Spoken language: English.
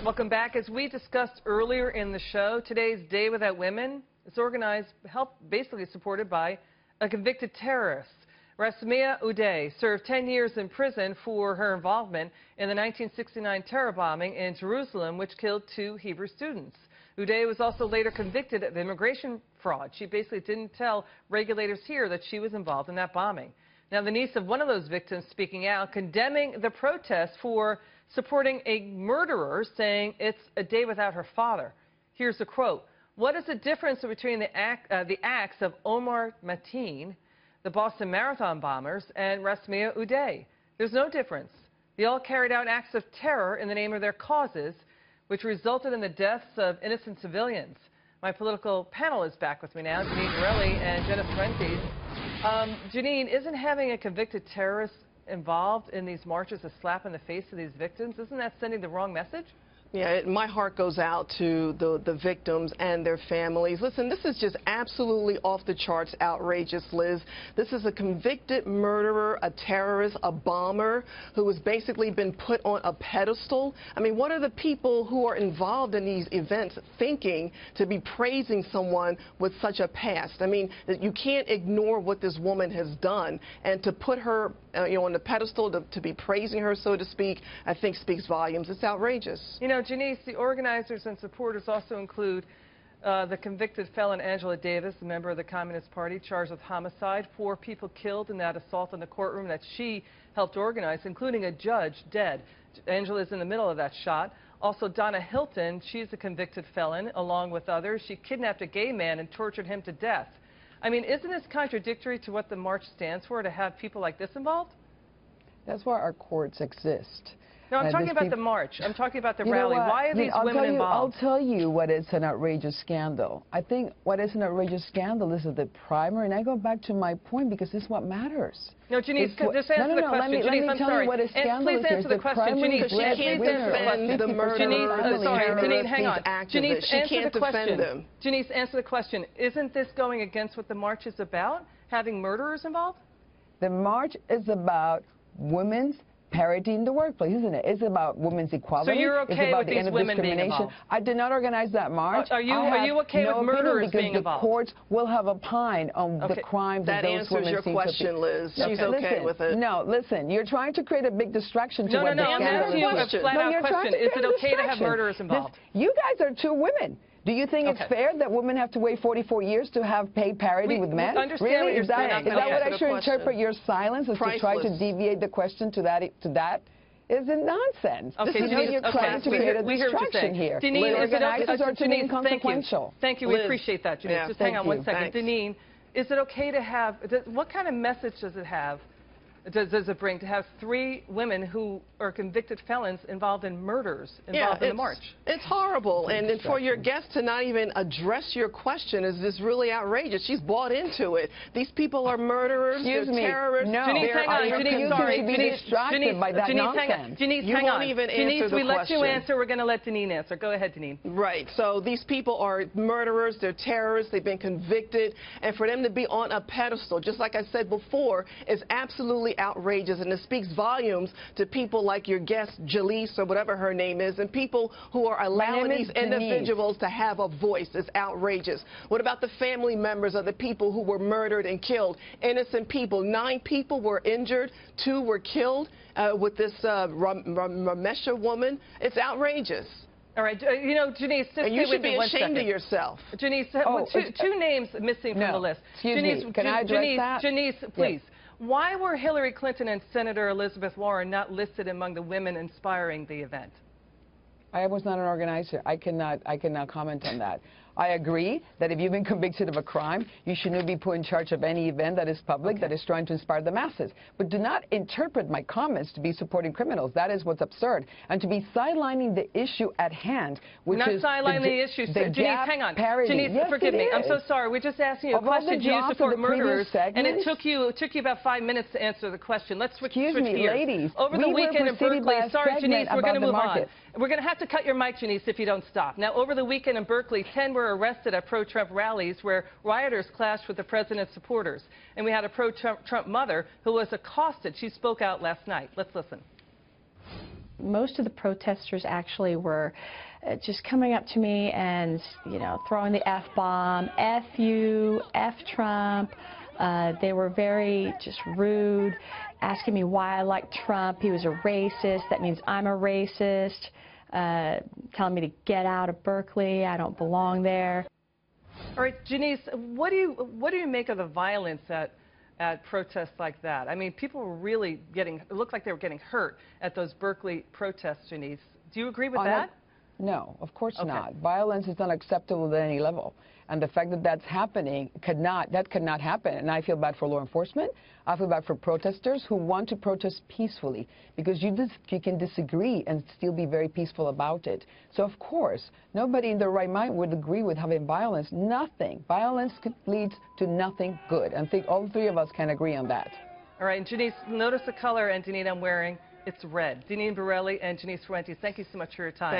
Welcome back. As we discussed earlier in the show, today's Day Without Women is organized, basically supported by a convicted terrorist. Rasmea Odeh served 10 years in prison for her involvement in the 1969 terror bombing in Jerusalem, which killed 2 Hebrew students. Odeh was also later convicted of immigration fraud. She basically didn't tell regulators here that she was involved in that bombing. Now, the niece of one of those victims speaking out, condemning the protest for supporting a murderer, saying it's a day without her father. Here's the quote. "What is the difference between the acts of Omar Mateen, the Boston Marathon bombers, and Rasmea Odeh? There's no difference. They all carried out acts of terror in the name of their causes, which resulted in the deaths of innocent civilians." My political panel is back with me now, Deneen Borelli and Jennice Fuentes. Jeneen, isn't having a convicted terrorist involved in these marches a slap in the face to these victims? Isn't that sending the wrong message? Yeah, my heart goes out to the victims and their families. Listen, this is just absolutely off the charts outrageous, Liz. This is a convicted murderer, a terrorist, a bomber who has basically been put on a pedestal. I mean, what are the people who are involved in these events thinking to be praising someone with such a past? I mean, you can't ignore what this woman has done, and to put her on the pedestal, to be praising her, so to speak, I think speaks volumes. It's outrageous. You know, Jennice, the organizers and supporters also include the convicted felon Angela Davis, a member of the Communist Party, charged with homicide. 4 people killed in that assault on the courtroom that she helped organize, including a judge dead. Angela is in the middle of that shot. Also, Donna Hilton, she's a convicted felon, along with others. She kidnapped a gay man and tortured him to death. I mean, isn't this contradictory to what the march stands for, to have people like this involved? That's why our courts exist. No, I'm talking about the march. I'm talking about the rally. Why are these women involved? I'll tell you what is an outrageous scandal. I think what is an outrageous scandal is the primary, and I go back to my point because this is what matters. No, Jennice, just answer the question. Let me tell you what a scandal is. Please answer the question, Jennice. She can't defend the murderer, Jennice, hang on. Jennice, she can't defend them. Jennice, answer the question. Isn't this going against what the march is about, having murderers involved? The march is about women's parity in the workplace, isn't it? It's about women's equality. So you're okay with these women being involved? I did not organize that march. Are you okay with murderers being involved? The courts will have opined on the crimes that those women seem to be. That answers your question, Liz. She's okay with it. No, listen, you're trying to create a big distraction to what the scandal is. I'm asking you a flat-out question. Is it okay to have murderers involved? You guys are 2 women. Do you think it's fair that women have to wait 44 years to have pay parity with men? Really? Is that what I should interpret your silence as to try to deviate the question to that? Is it nonsense? Okay, you're trying to create a distraction here. Deneen, organizers are to me inconsequential. Thank you. We appreciate that, Jennice. Just hang on one second. Deneen, is it okay to have, what kind of message does it have? Does it bring to have 3 women who are convicted felons involved in murders involved in the march? It's horrible. And for your guest to not even address your question is just really outrageous. She's bought into it. These people are murderers. They're terrorists. No. Jennice, hang on. Jennice, sorry. Jennice, hang on. Jennice, we let you answer. We're going to let Deneen answer. Go ahead, Deneen. Right. So these people are murderers. They're terrorists. They've been convicted. And for them to be on a pedestal, just like I said before, is absolutely outrageous, and it speaks volumes to people like your guest, Jalise, or whatever her name is, and people who are allowing these individuals to have a voice. It's outrageous. What about the family members of the people who were murdered and killed? Innocent people. 9 people were injured. 2 were killed with this Rasmea woman. It's outrageous. All right, you know, Jennice, just you should be ashamed of yourself. Jennice, 2 names missing from the list. Excuse me, can I address that? Jennice, please. Yes. Why were Hillary Clinton and Senator Elizabeth Warren not listed among the women inspiring the event? I was not an organizer. I cannot comment on that. I agree that if you've been convicted of a crime, you shouldn't be put in charge of any event that is public, that is trying to inspire the masses. But do not interpret my comments to be supporting criminals. That is what's absurd. And to be sidelining the issue at hand, which is not sidelining the issue. Jennice, hang on. Jennice, yes, forgive me. I'm so sorry. We're just asking you a question. Do you support murderers? And it took you about 5 minutes to answer the question. Let's switch gears. Ladies. Over the weekend in Berkeley, sorry, Jennice, we're going to move on. We're going to have to cut your mic, Jennice, if you don't stop. Now, over the weekend in Berkeley, 10 were arrested at pro-Trump rallies where rioters clashed with the president's supporters. And we had a pro-Trump mother who was accosted. She spoke out last night. Let's listen. Most of the protesters actually were just coming up to me and, you know, throwing the F-bomb, F you, F Trump. They were very just rude, asking me why I liked Trump. He was a racist. That means I'm a racist. Telling me to get out of Berkeley. I don't belong there. All right, Jennice, what do you make of the violence at protests like that? I mean, people were really it looked like they were getting hurt at those Berkeley protests, Jennice. Do you agree with that? No, of course Okay. not. Violence is not acceptable at any level. And the fact that that's happening could not happen. And I feel bad for law enforcement. I feel bad for protesters who want to protest peacefully, because you can disagree and still be very peaceful about it. So, of course, nobody in their right mind would agree with having violence. Nothing. Violence leads to nothing good. And I think all three of us can agree on that. All right, and Jennice, notice the color, and Deneen, I'm wearing. It's red. Deneen Borelli and Jennice Fuentes, thank you so much for your time.